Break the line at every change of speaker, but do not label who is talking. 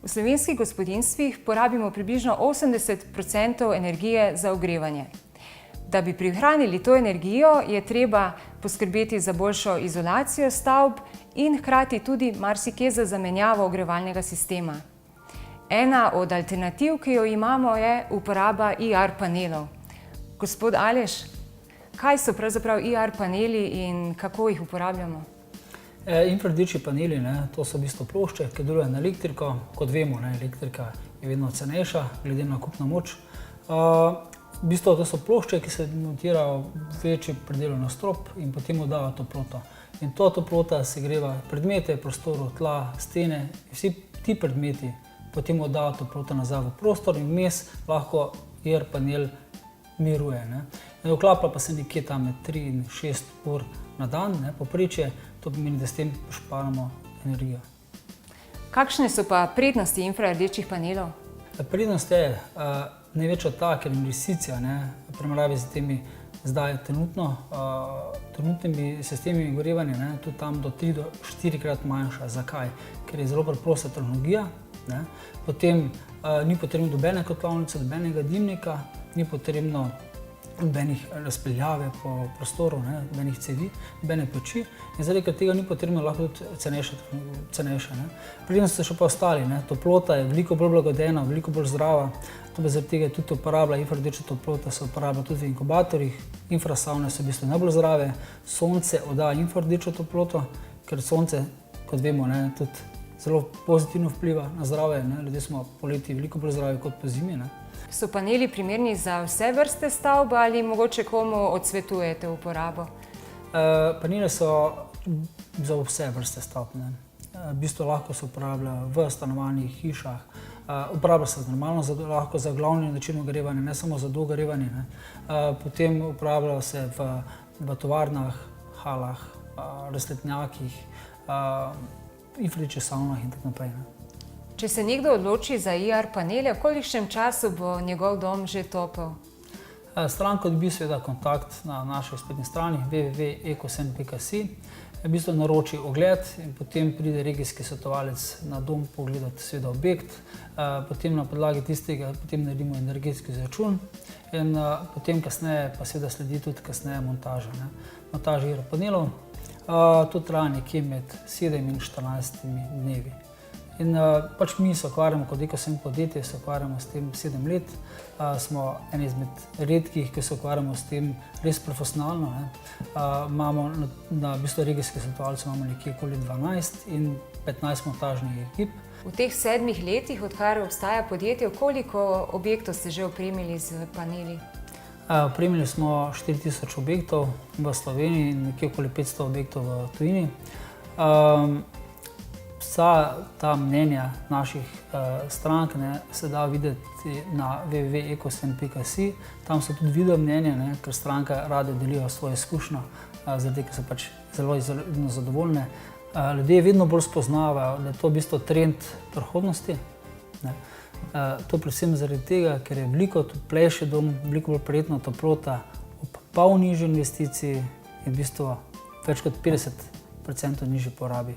V slovenskih gospodinjstvih porabimo približno 80% energije za ogrevanje. Da bi prihranili to energijo, je treba poskrbeti za boljšo izolacijo stavb in hkrati tudi marsikje za zamenjavo ogrevalnega sistema. Ena od alternativ, ki jo imamo, je uporaba IR panelov. Gospod Aleš, kaj so pravzaprav IR paneli in kako jih uporabljamo?
Infrardeči paneli, to so v bistvu plošče, ki delujejo na elektriko. Kot vemo, elektrika je vedno cenejša, glede na kupno moč. V bistvu to so plošče, ki se montirajo v večji predelu na strop in potem oddajo toploto. In to toplota segreva predmete, prostor, tla, stene. Vsi ti predmeti potem oddajo toploto nazaj v prostor in vmes lahko IR panel miruje. Vklaplja pa se nekje tam med 3 in 6 ur na dan, povprečje. To pomeni, da s tem pošparamo energijo.
Kakšne so pa prednosti infrardečih panelov?
Prednost je največja ta, ker investicija v primerjavi z temi zdaj trenutnimi sistemi ogrevanja, tudi tam do 3 do 4-krat manjša. Zakaj? Ker je zelo preprosta tehnologija. Potem ni potrebno nobene kotlovnice, nobenega dimnika, ni potrebno nobenih razpeljave po prostoru, nobenih cevi, nobene peči. In zaradi tega ni potrebno lahko tudi cenejša. Prednost so še pa ostali. Toplota je veliko bolj blagodejna, veliko bolj zdrava. Zaradi tega tudi uporablja infrardeča toplota, se uporablja tudi v inkubatorjih. Infrasavne so v bistvu najbolj zdrave. Sonce oddaja infrardečo toploto, ker sonce, kot vemo, tudi zelo pozitivno vpliva na zdravje. Ljudje smo poleti veliko bolj zdravi kot po zimi.
So paneli primerni za vse vrste stavb ali mogoče komu odsvetujete uporabo?
Paneli so za vse vrste stavb. V bistvu lahko se uporabljajo v stanovanjih, hišah. Uporablja se normalno lahko za glavni način ogrevanja, ne samo za dogrevanje. Potem uporabljajo se v tovarnah, halah, rastlinjakih, infrardečih savnah in tako naprej.
Če se nekdo odloči za IR panele, v kolikšnem času bo njegov dom že topel?
Stranka dobi seveda kontakt na naši spletni strani www.ekosen.si. V bistvu naroči ogled in potem pride regijski svetovalec na dom pogledati seveda objekt. Potem na podlagi tistega naredimo energetski izračun in potem kasneje pa seveda sledi tudi kasneje montaža. Montaža IR panelov. To traja nekje med 7 in 14 dnevi. In mi se ukvarjamo kot Ekosen podjetje, se ukvarjamo s tem 7 let. Smo eni izmed redkih, ki se ukvarjamo s tem res profesionalno. Imamo na regijskih svetovalcev nekje okoli 12 in 15 montažnih ekip.
V teh 7 letih, odkar obstaja podjetje, koliko objektov ste že opremili z paneli?
Opremili smo 4000 objektov v Sloveniji in nekje okoli 500 objektov v tujini. Vsa ta mnenja naših strank se da videti na www.ekosen.si. Tam so tudi video mnenja, ker stranke rade delijo svojo izkušnjo, zaradi ker so zelo zadovoljne. Ljudje vedno bolj spoznavajo, da je to v bistvu trend prihodnosti. To predvsem zaradi tega, ker je veliko toplejši dom, veliko bolj prijetna toplota, ob pol nižji investiciji in v bistvu več kot 50% nižji porabi.